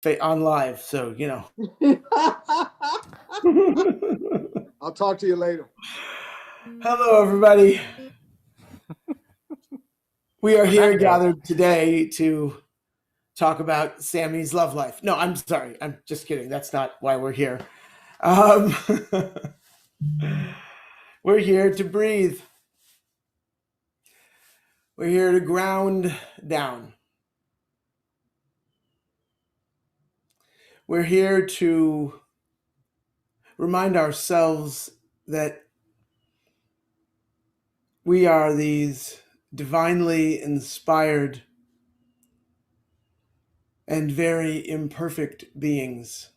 on live, so you know. I'll talk to you later. Hello, everybody. We are here gathered today to talk about Sammy's love life. No, I'm sorry. I'm just kidding. That's not why we're here. Um, we're here to breathe. We're here to ground down. We're here to remind ourselves that we are these divinely inspired and very imperfect beings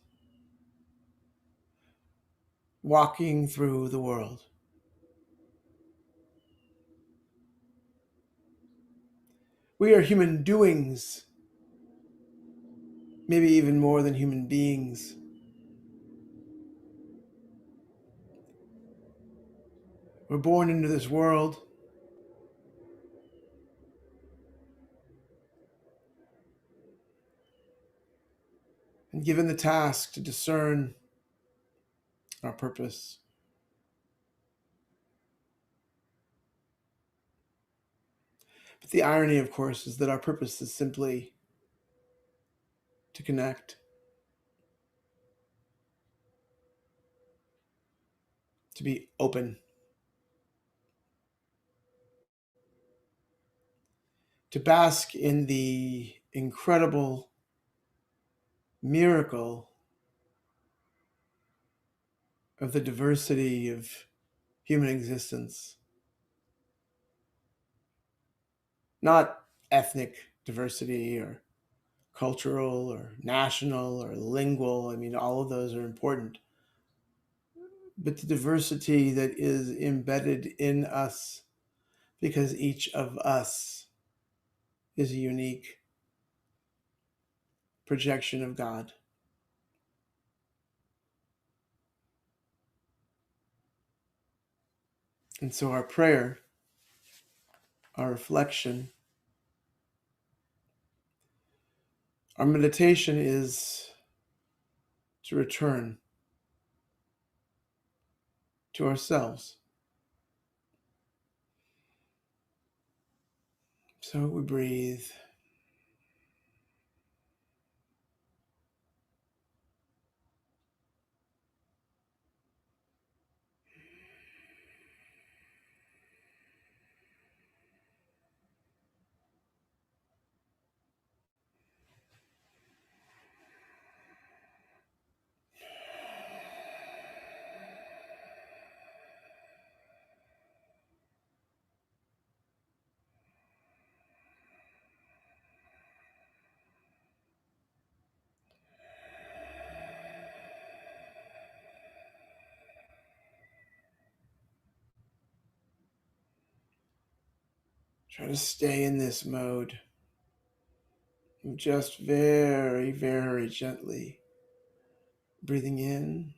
walking through the world. We are human doings, maybe even more than human beings. We're born into this world and given the task to discern our purpose. But the irony, of course, is that our purpose is simply to connect, to be open, to bask in the incredible miracle of the diversity of human existence. Not ethnic diversity or cultural or national or lingual. I mean, all of those are important. But the diversity that is embedded in us, because each of us is a unique projection of God. And so our prayer, our reflection, our meditation is to return to ourselves. So we breathe. Try to stay in this mode. Just very, very gently breathing in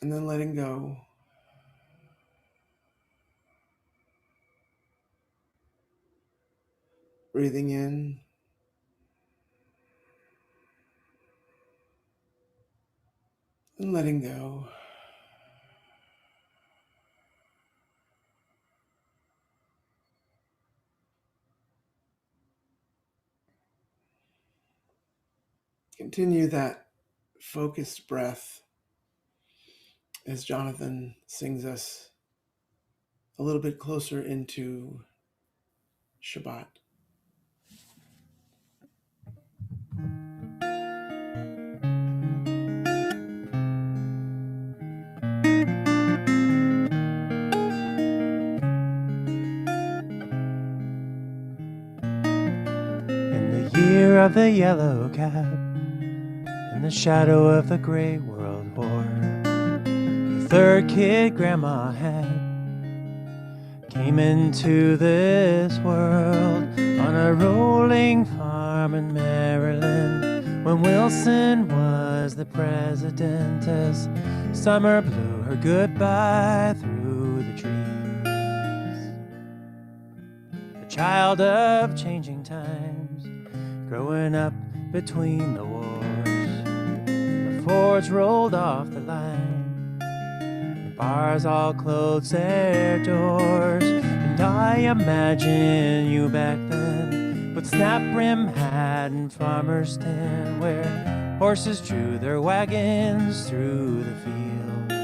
and then letting go. Breathing in and letting go. Continue that focused breath as Jonathan sings us a little bit closer into Shabbat. In the year of the yellow cap, in the shadow of the gray world war, the third kid Grandma had came into this world on a rolling farm in Maryland when Wilson was the president as summer blew her goodbye through the trees. The child of changing times, growing up between the wars. The Fords rolled off the line, the bars all closed their doors. And I imagine you back then with snap brim hat and farmer's tent, where horses drew their wagons through the fields.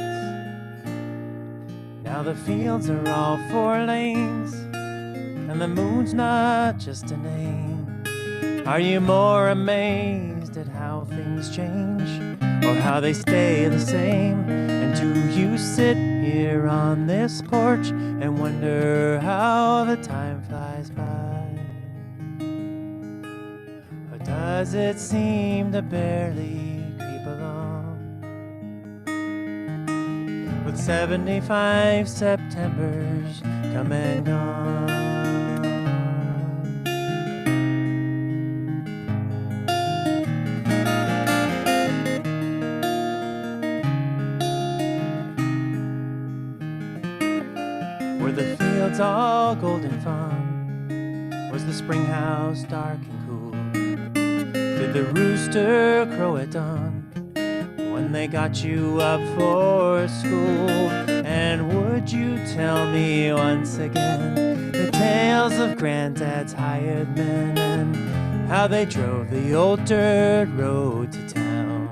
Now the fields are all 4 lanes, and the moon's not just a name. Are you more amazed at how things change, or how they stay the same? And do you sit here on this porch and wonder how the time flies by? Or does it seem to barely creep along? With 75 Septembers come and gone. Were the fields all golden fawn? Was the spring house dark and cool? Did the rooster crow at dawn when they got you up for school? And would you tell me once again the tales of granddad's hired men, and how they drove the old dirt road to town?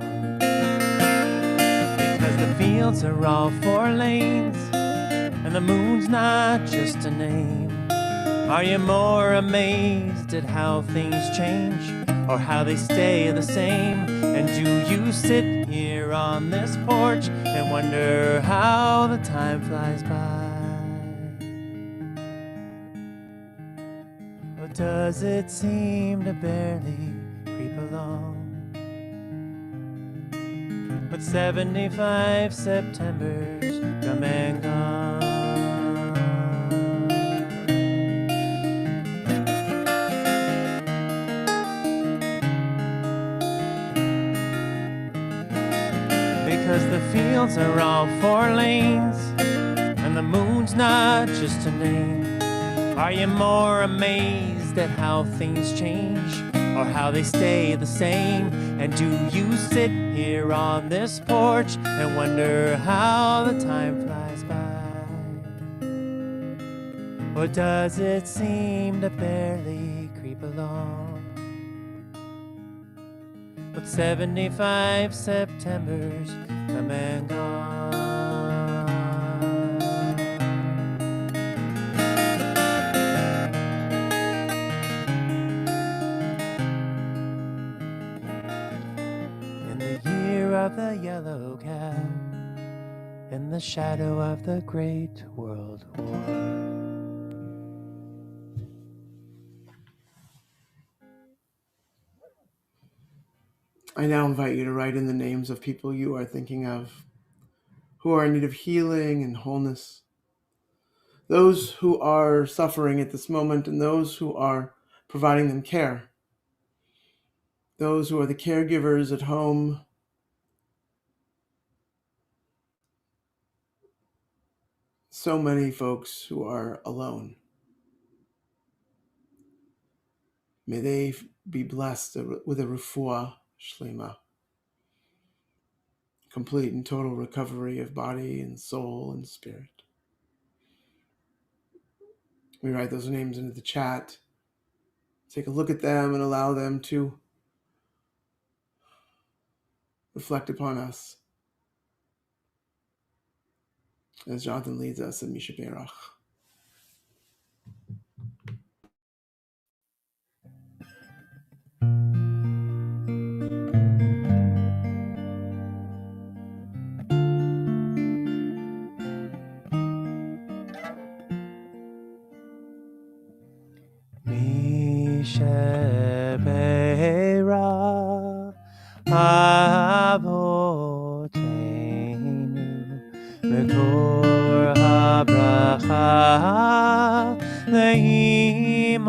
Because the fields are all 4 lanes, and the moon's not just a name. Are you more amazed at how things change, or how they stay the same? And do you sit here on this porch and wonder how the time flies by? Or does it seem to barely creep along? But 75 Septembers come and gone. Because the fields are all 4 lanes, and the moon's not just a name. Are you more amazed at how things change, or how they stay the same? And do you sit here on this porch and wonder how the time flies by? Or does it seem to barely creep along? But 75 Septembers come and gone. In the year of the yellow cab, in the shadow of the Great World War, I now invite you to write in the names of people you are thinking of, who are in need of healing and wholeness, those who are suffering at this moment, and those who are providing them care, those who are the caregivers at home, so many folks who are alone. May they be blessed with a refuah shlema, complete and total recovery of body and soul and spirit. We write those names into the chat. Take a look at them and allow them to reflect upon us as Jonathan leads us in Misha Berach. Misha Berach Avoteinu Mekor HaBracha Leimotenu.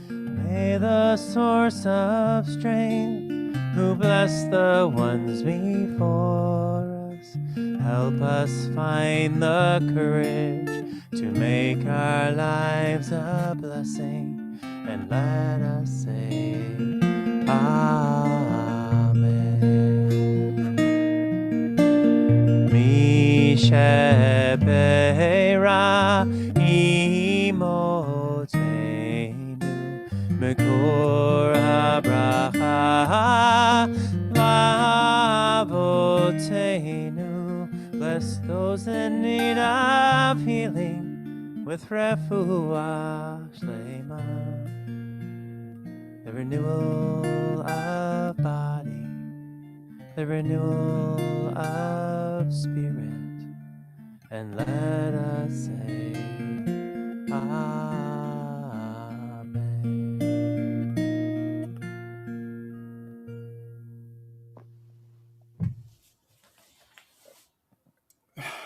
May the source of strength, who bless the ones before us, help us find the courage to make our lives a blessing, and let us say Amen. Mi shepera imotenu mekor habracha lavotenu. Bless those in need of healing with refuah shlema, the renewal of body, the renewal of spirit, and let us say Amen.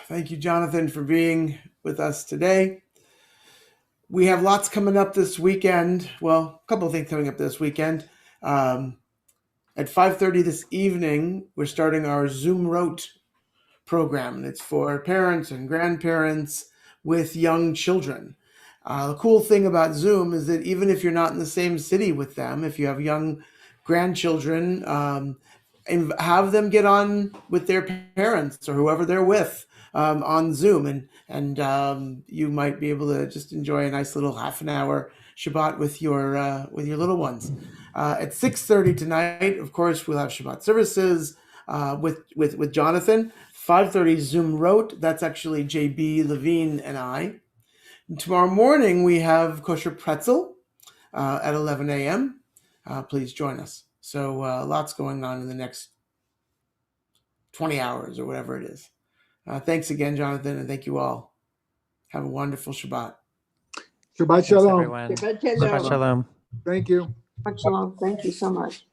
Thank you, Jonathan, for being with us today. We have lots coming up this weekend. Well, a couple of things coming up this weekend. At 5:30 this evening, we're starting our Zoom Rote program, and it's for parents and grandparents with young children. The cool thing about Zoom is that even if you're not in the same city with them, if you have young grandchildren, and have them get on with their parents or whoever they're with on Zoom, and you might be able to just enjoy a nice little half an hour Shabbat with your little ones. At 6:30 tonight, of course, we'll have Shabbat services with Jonathan. 5:30 Zoom Rote. That's actually JB Levine and I. And tomorrow morning we have kosher pretzel at 11 a.m. Please join us. So lots going on in the next 20 hours or whatever it is. Thanks again, Jonathan, and thank you all. Have a wonderful Shabbat. Shabbat Thanks, shalom. everyone. Shabbat Shabbat shalom. shalom. Thank you. Shabbat shalom. Thank you so much.